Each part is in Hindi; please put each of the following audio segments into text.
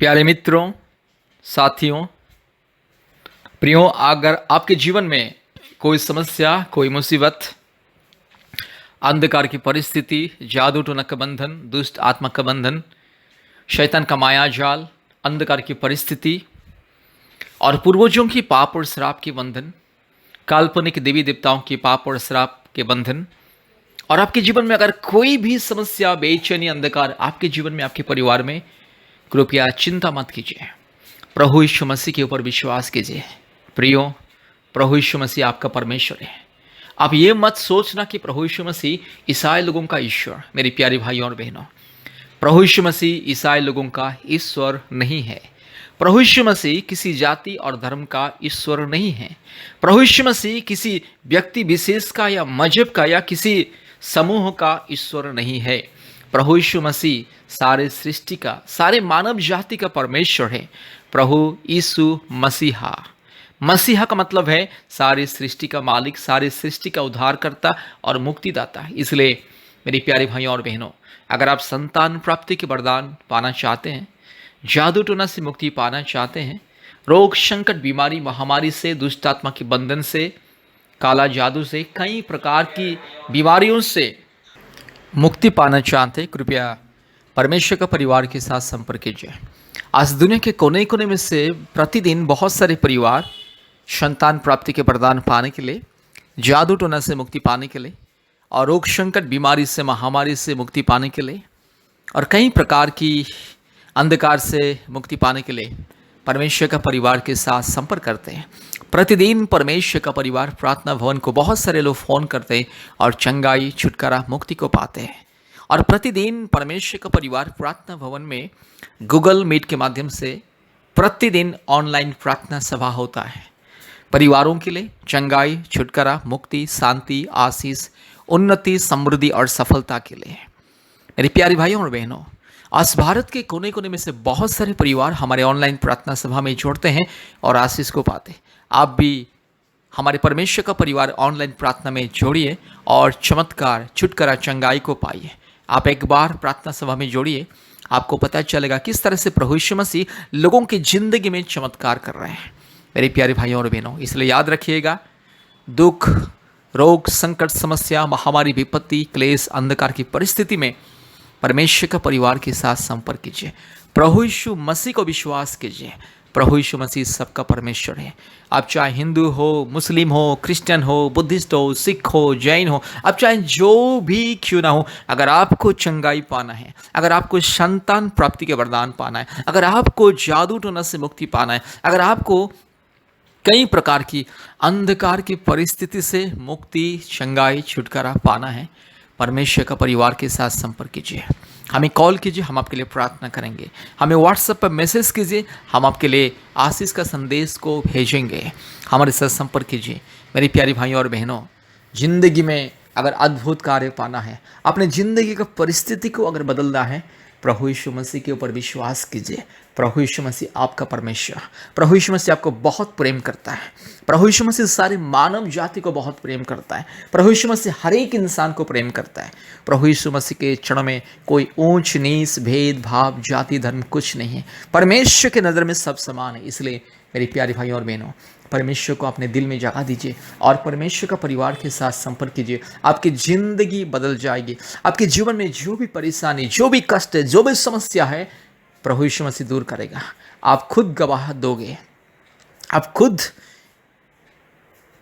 प्यारे मित्रों, साथियों, प्रियो, अगर आपके जीवन में कोई समस्या, कोई मुसीबत, अंधकार की परिस्थिति, जादू टोना का बंधन, दुष्ट आत्मा का बंधन, शैतान का माया जाल, अंधकार की परिस्थिति और पूर्वजों की पाप और श्राप के बंधन, काल्पनिक देवी देवताओं की पाप और श्राप के बंधन, और आपके जीवन में अगर कोई भी समस्या, बेचैनी, अंधकार आपके जीवन में, आपके परिवार में, कृपया चिंता मत कीजिए। प्रभु यीशु मसीह के ऊपर विश्वास कीजिए। प्रियो, प्रभु यीशु मसीह आपका परमेश्वर है। आप ये मत सोचना कि प्रभु यीशु मसीह ईसाई लोगों का ईश्वर। मेरी प्यारी भाइयों और बहनों, प्रभु यीशु मसीह ईसाई लोगों का ईश्वर नहीं है। प्रभु यीशु मसीह किसी जाति और धर्म का ईश्वर नहीं है। प्रभु यीशु मसीह किसी व्यक्ति विशेष का या मजहब का या किसी समूह का ईश्वर नहीं है। प्रभु यीशु मसीह सारे सृष्टि का, सारे मानव जाति का परमेश्वर है। प्रभु यीशु मसीहा, मसीहा का मतलब है सारी सृष्टि का मालिक, सारी सृष्टि का उद्धारकर्ता और मुक्तिदाता। इसलिए मेरी प्यारे भाइयों और बहनों, अगर आप संतान प्राप्ति के वरदान पाना चाहते हैं, जादू टोना से मुक्ति पाना चाहते हैं, रोग संकट, बीमारी, महामारी से, दुष्ट आत्मा के बंधन से, काला जादू से, कई प्रकार की बीमारियों से मुक्ति पाना चाहते हैं, कृपया परमेश्वर का परिवार के साथ संपर्क कीजिए। आज दुनिया के कोने कोने में से प्रतिदिन बहुत सारे परिवार संतान प्राप्ति के वरदान पाने के लिए, जादू टोना से मुक्ति पाने के लिए और रोग संकट, बीमारी से, महामारी से मुक्ति पाने के लिए और कई प्रकार की अंधकार से मुक्ति पाने के लिए परमेश्वर का परिवार के साथ संपर्क करते हैं। प्रतिदिन परमेश्वर का परिवार प्रार्थना भवन को बहुत सारे लोग फ़ोन करते हैं और चंगाई, छुटकारा, मुक्ति को पाते हैं। और प्रतिदिन परमेश्वर का परिवार प्रार्थना भवन में गूगल मीट के माध्यम से प्रतिदिन ऑनलाइन प्रार्थना सभा होता है। परिवारों के लिए चंगाई, छुटकारा, मुक्ति, शांति, आशीष, उन्नति, समृद्धि और सफलता के लिए। मेरे प्यारे भाइयों और बहनों, आज भारत के कोने कोने में से बहुत सारे परिवार हमारे ऑनलाइन प्रार्थना सभा में जुड़ते हैं और आशीष को पाते हैं। आप भी हमारे परमेश्वर का परिवार ऑनलाइन प्रार्थना में जोड़िए और चमत्कार, छुटकारा, चंगाई को पाइए। आप एक बार प्रार्थना सभा में जोड़िए, आपको पता चलेगा किस तरह से प्रभु यीशु मसीह लोगों की जिंदगी में चमत्कार कर रहे हैं। मेरे प्यारे भाइयों और बहनों, इसलिए याद रखिएगा, दुख, रोग, संकट, समस्या, महामारी, विपत्ति, क्लेश, अंधकार की परिस्थिति में परमेश्वर का परिवार के साथ संपर्क कीजिए। प्रभु यीशु मसीह को विश्वास कीजिए। प्रभु यीशु मसीह सबका परमेश्वर है। आप चाहे हिंदू हो, मुस्लिम हो, क्रिश्चियन हो, बुद्धिस्ट हो, सिख हो, जैन हो, आप चाहे जो भी क्यों ना हो, अगर आपको चंगाई पाना है, अगर आपको संतान प्राप्ति के वरदान पाना है, अगर आपको जादू टोना से मुक्ति पाना है, अगर आपको कई प्रकार की अंधकार की परिस्थिति से मुक्ति, चंगाई, छुटकारा पाना है, परमेश्वर का परिवार के साथ संपर्क कीजिए। हमें कॉल कीजिए, हम आपके लिए प्रार्थना करेंगे। हमें व्हाट्सएप पर मैसेज कीजिए, हम आपके लिए आशीष का संदेश को भेजेंगे। हमारे साथ संपर्क कीजिए। मेरी प्यारी भाइयों और बहनों, जिंदगी में अगर अद्भुत कार्य पाना है, अपने जिंदगी का परिस्थिति को अगर बदलना है, प्रभु यीशु मसीह के ऊपर विश्वास कीजिए। प्रभु यीशु मसीह आपका परमेश्वर, प्रभु यीशु मसीह आपको बहुत प्रेम करता है। प्रभु यीशु मसीह सारे मानव जाति को बहुत प्रेम करता है। प्रभु यीशु मसीह हर एक इंसान को प्रेम करता है। प्रभु यीशु मसीह के चरणों में कोई ऊंच नीच, भेदभाव, जाति, धर्म कुछ नहीं है। परमेश्वर के नज़र में सब समान है। इसलिए मेरी प्यारी भाइयों और बहनों, परमेश्वर को अपने दिल में जगह दीजिए और परमेश्वर का परिवार के साथ संपर्क कीजिए। आपकी ज़िंदगी बदल जाएगी। आपके जीवन में जो भी परेशानी, जो भी कष्ट है, जो भी समस्या है, प्रभु यीशु मसीह दूर करेगा। आप खुद गवाह दोगे, आप खुद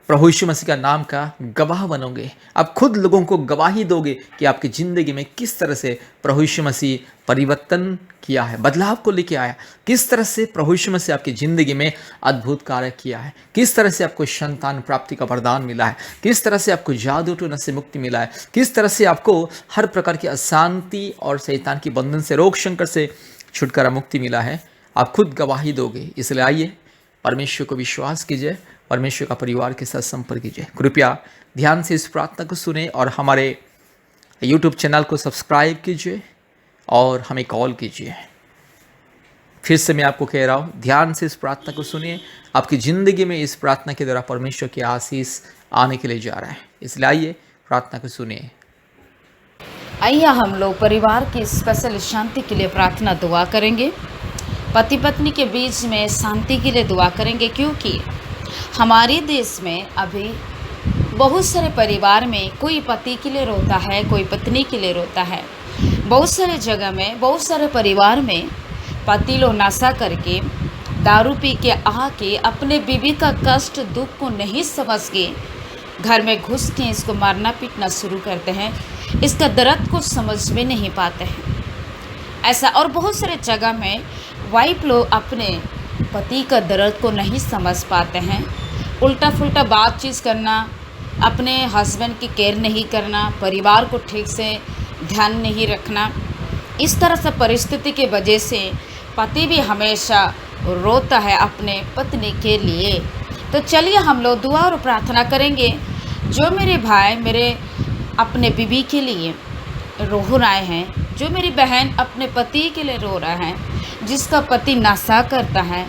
प्रभु यीशु मसीह का नाम का गवाह बनोगे। आप खुद लोगों को गवाही दोगे कि आपकी ज़िंदगी में किस तरह से प्रभु यीशु मसीह परिवर्तन किया है, बदलाव को लेके आया, किस तरह से प्रभु यीशु मसीह आपकी ज़िंदगी में अद्भुत कार्य किया है, किस तरह से आपको संतान प्राप्ति का वरदान मिला है, किस तरह से आपको जादू टोना से मुक्ति मिला है, किस तरह से आपको हर प्रकार की अशांति और शैतान के बंधन से, रोग संकट से छुटकारा, मुक्ति मिला है। आप खुद गवाही दोगे। इसलिए आइए, परमेश्वर को विश्वास कीजिए, परमेश्वर का परिवार के साथ संपर्क कीजिए। कृपया ध्यान से इस प्रार्थना को सुने और हमारे YouTube चैनल को सब्सक्राइब कीजिए और हमें कॉल कीजिए। फिर से मैं आपको कह रहा हूँ, ध्यान से इस प्रार्थना को सुनिए। आपकी ज़िंदगी में इस प्रार्थना के द्वारा परमेश्वर की आशीष आने के लिए जा रहा है। इसलिए आइए, प्रार्थना को सुनिए। आइए हम लोग परिवार की स्पेशल शांति के लिए प्रार्थना दुआ करेंगे। पति पत्नी के बीच में शांति के लिए दुआ करेंगे, क्योंकि हमारे देश में अभी बहुत सारे परिवार में कोई पति के लिए रोता है, कोई पत्नी के लिए रोता है। बहुत सारे जगह में, बहुत सारे परिवार में पति लोग नशा करके, दारू पी के आके अपने बीवी का कष्ट दुख को नहीं समझ के घर में घुस के इसको मारना पीटना शुरू करते हैं। इसका दर्द को समझ में नहीं पाते हैं। ऐसा और बहुत सारे जगह में वाइफ लोग अपने पति का दर्द को नहीं समझ पाते हैं। उल्टा फुल्टा बातचीत करना, अपने हस्बैंड की केयर नहीं करना, परिवार को ठीक से ध्यान नहीं रखना, इस तरह से परिस्थिति की वजह से पति भी हमेशा रोता है अपने पत्नी के लिए। तो चलिए हम लोग दुआ और प्रार्थना करेंगे। जो मेरे भाई मेरे अपने बीवी के लिए रो रहे हैं, जो मेरी बहन अपने पति के लिए रो रहा है, जिसका पति नशा करता है,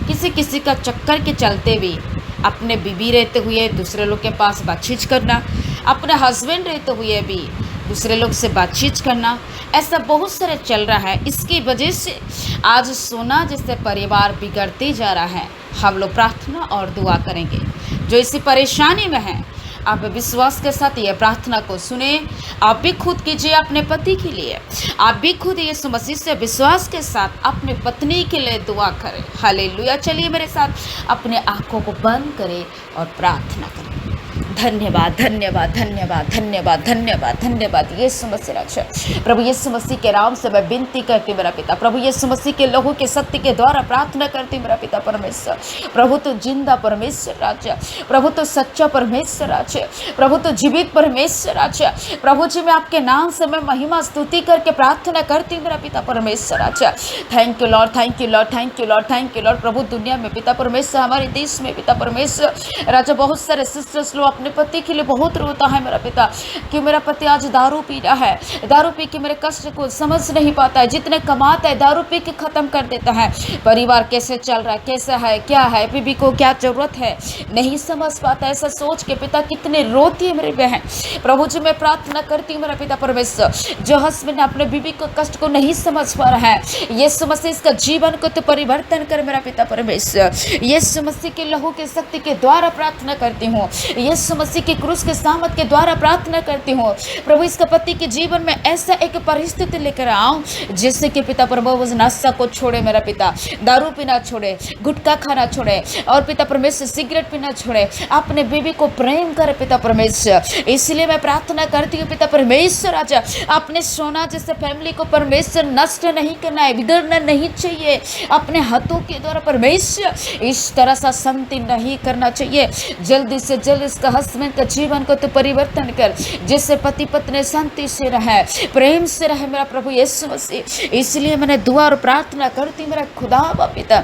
किसी किसी का चक्कर के चलते भी अपने बीवी रहते हुए दूसरे लोग के पास बातचीत करना, अपने हस्बैंड रहते हुए भी दूसरे लोग से बातचीत करना, ऐसा बहुत सारे चल रहा है। इसकी वजह से आज सोना जैसे परिवार बिगड़ते जा रहा है। हम लोग प्रार्थना और दुआ करेंगे। जो इसी परेशानी में है, आप विश्वास के साथ ये प्रार्थना को सुने। आप भी खुद कीजिए अपने पति के लिए, आप भी खुद यीशु मसीह से विश्वास के साथ अपने पत्नी के लिए दुआ करें। हालेलुया। चलिए मेरे साथ अपने आंखों को बंद करें और प्रार्थना करें। धन्यवाद धन्यवाद धन्यवाद धन्यवाद धन्यवाद धन्यवाद यीशु मसीह राजा। प्रभु यीशु मसीह के नाम से मैं विनती करती मेरा पिता, प्रभु यीशु मसीह के लहू के शक्ति के द्वारा प्रार्थना करती मेरा पिता परमेश्वर। प्रभु तो जिंदा परमेश्वर राजा, प्रभु तो सच्चा परमेश्वर राजा, प्रभु तो जीवित परमेश्वर राजा। प्रभु जी मैं आपके नाम से मैं महिमा स्तुति करके प्रार्थना करती मेरा पिता परमेश्वर राजा। Thank you Lord, thank you Lord, thank you Lord, thank you Lord. प्रभु दुनिया में पिता परमेश्वर, हमारे देश में पिता परमेश्वर राजा, बहुत सारे सिस्टर्स लोग अपने पति के लिए बहुत रोता है मेरा पिता, कि मेरा पति आज दारू पी रहा है, दारू पी के मेरे कष्ट को समझ नहीं पाता है, जितने कमाता है दारू पी के खत्म कर देता है। परिवार कैसे चल रहा है, कैसा है, क्या है, बीबी को क्या जरूरत है, नहीं समझ पाता। ऐसा सोच के पिता कितने रोती है मेरी बहन। प्रभु जी मैं प्रार्थना करती हूँ मेरा पिता परमेश्वर, जो हस्बैंड अपने बीबी को कष्ट को नहीं समझ पा रहा है, यीशु मसीह इसका जीवन को तो परिवर्तन कर मेरा पिता परमेश्वर। यीशु मसीह के लहू की शक्ति के द्वारा प्रार्थना करती हूँ, यीशु मसीह की क्रूस के सामत के द्वारा प्रार्थना करती हूँ। प्रभु इसका पति के जीवन में ऐसा एक परिस्थिति लेकर आओ जिससे कि पिता प्रभु उस नशा को छोड़े मेरा पिता, दारू पीना छोड़े, गुटखा खाना छोड़े, और पिता परमेश्वर सिगरेट पीना छोड़े, अपने बीवी को प्रेम करे पिता परमेश्वर। इसलिए मैं प्रार्थना करती हूँ पिता परमेश्वर राजा, अपने सोना जैसे फैमिली को परमेश्वर नष्ट नहीं करना है, बिगड़ना नहीं चाहिए। अपने हाथों के द्वारा परमेश्वर इस तरह सा शांति नहीं करना चाहिए। जल्दी से जल्द इसका हस्बैंड का जीवन को तो परिवर्तन कर, जिससे पति पत्नी शांति से रहे, प्रेम से रहे मेरा प्रभु यीशु मसीह। इसलिए मैंने दुआ और प्रार्थना करती मेरा खुदा पिता।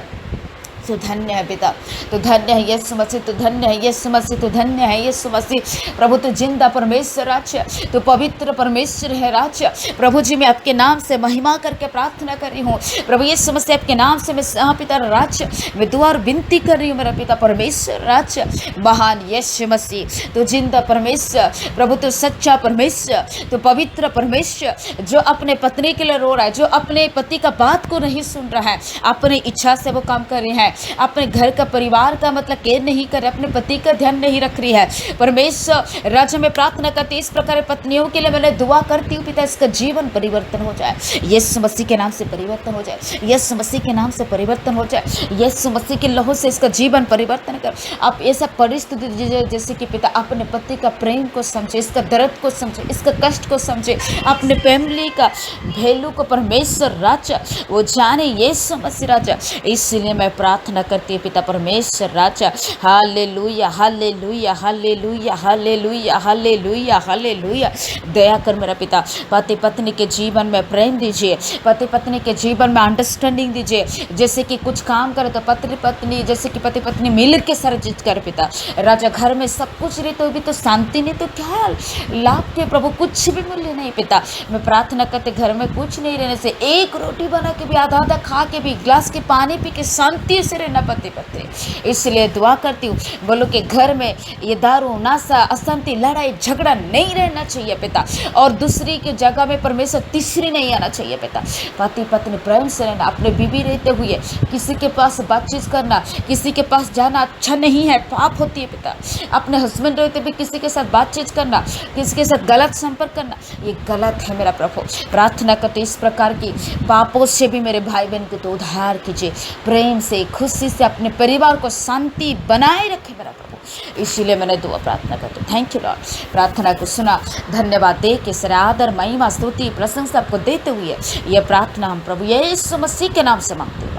तो धन्य है पिता, तो धन्य है यीशु मसीह, तो धन्य है यीशु मसीह, तो धन्य है यीशु मसीह। प्रभु तो जिंदा परमेश्वर राजा, तो पवित्र परमेश्वर है राजा। प्रभु जी मैं आपके नाम से महिमा करके प्रार्थना कर रही हूँ प्रभु यीशु मसीह, आपके नाम से मैं पिता राजा मैं दुआ और विनती कर रही हूँ मेरा पिता परमेश्वर राजा। महान यीशु मसीह तो जिंदा परमेश्वर, प्रभु तो सच्चा परमेश्वर, तो पवित्र परमेश्वर, जो अपने पत्नी के लिए रो रहा है, जो अपने पति का बात को नहीं सुन रहा है, अपनी इच्छा से वो काम कर रही है, अपने घर का परिवार का मतलब केयर नहीं कर रहे, अपने पति का ध्यान नहीं रख रही है परमेश्वर राजा। में प्रार्थना करती इस प्रकार पत्नियों के लिए मैंने दुआ करती हूँ पिता, इसका जीवन परिवर्तन हो जाए, यीशु मसीह के नाम से परिवर्तन हो जाए, यीशु मसीह के नाम से परिवर्तन हो जाए, यीशु मसीह के लहू से इसका जीवन परिवर्तन कर। आप ऐसा परिस्थिति दीजिए जैसे कि पिता अपने पति का प्रेम को समझे, इसका दर्द को समझे, इसका कष्ट को समझे, अपने फैमिली का वैल्यू को परमेश्वर राजा वो जाने यीशु मसीह राजा। इसलिए मैं प्रार्थना करती है पिता परमेश्वर राजा। Hallelujah hallelujah hallelujah hallelujah hallelujah hallelujah. दया कर मेरा पिता, पति पत्नी के जीवन में प्रेम दीजिए, पति पत्नी के जीवन में अंडरस्टैंडिंग दीजिए। जैसे कि कुछ काम करे तो पति पत्नी, जैसे कि पति पत्नी मिल के सर्जित कर पिता राजा। घर में सब कुछ रहे तो भी तो शांति नहीं, तो क्या लाभ के प्रभु, कुछ भी मूल्य नहीं पिता। मैं प्रार्थना करते घर में कुछ नहीं रहने से, एक रोटी बना के भी आधा आधा खा के भी, गिलास के पानी पी के शांति से से रहना पति पत्नी। इसलिए दुआ करती हूँ, बोलो कि घर में ये दारू नशा अशांति लड़ाई झगड़ा नहीं रहना चाहिए पिता, और दूसरी की जगह में परमेश्वर तीसरी नहीं आना चाहिए पिता। पति पत्नी प्रेम से रहना, अपने बीवी रहते हुए किसी के पास बातचीत करना, किसी के पास जाना अच्छा नहीं है, पाप होती है पिता। अपने हस्बैंड रहते भी किसी के साथ बातचीत करना, किसी के साथ गलत संपर्क करना, ये गलत है मेरा प्रभु। प्रार्थना करते इस प्रकार की पापों से भी मेरे भाई बहन को तो उद्धार कीजिए, प्रेम से खुशी से अपने परिवार को शांति बनाए रखे मेरा प्रभु। इसीलिए मैंने दुआ प्रार्थना करती हूँ। थैंक यू लॉर्ड, प्रार्थना को सुना, धन्यवाद दे के सारे आदर महिमा स्तुति प्रशंसा आपको देते हुए यह प्रार्थना हम प्रभु यीशु मसीह के नाम से मांगते हैं।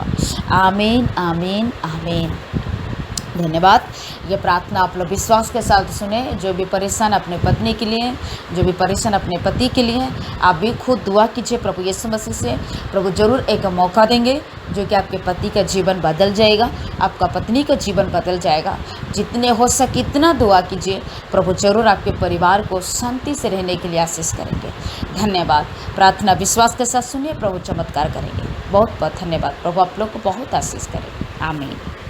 आमीन आमीन आमीन। धन्यवाद। ये प्रार्थना आप लोग विश्वास के साथ सुने। जो भी परेशान अपने पत्नी के लिए, जो भी परेशान अपने पति के लिए, आप भी खुद दुआ कीजिए प्रभु यीशु मसीह से। प्रभु जरूर एक मौका देंगे जो कि आपके पति का जीवन बदल जाएगा, आपका पत्नी का जीवन बदल जाएगा। जितने हो सके इतना दुआ कीजिए, प्रभु जरूर आपके परिवार को शांति से रहने के लिए आशीष करेंगे। धन्यवाद। प्रार्थना विश्वास के साथ सुनिए, प्रभु चमत्कार करेंगे। बहुत बहुत धन्यवाद। प्रभु आप लोग को बहुत आशीष करें। आमीन।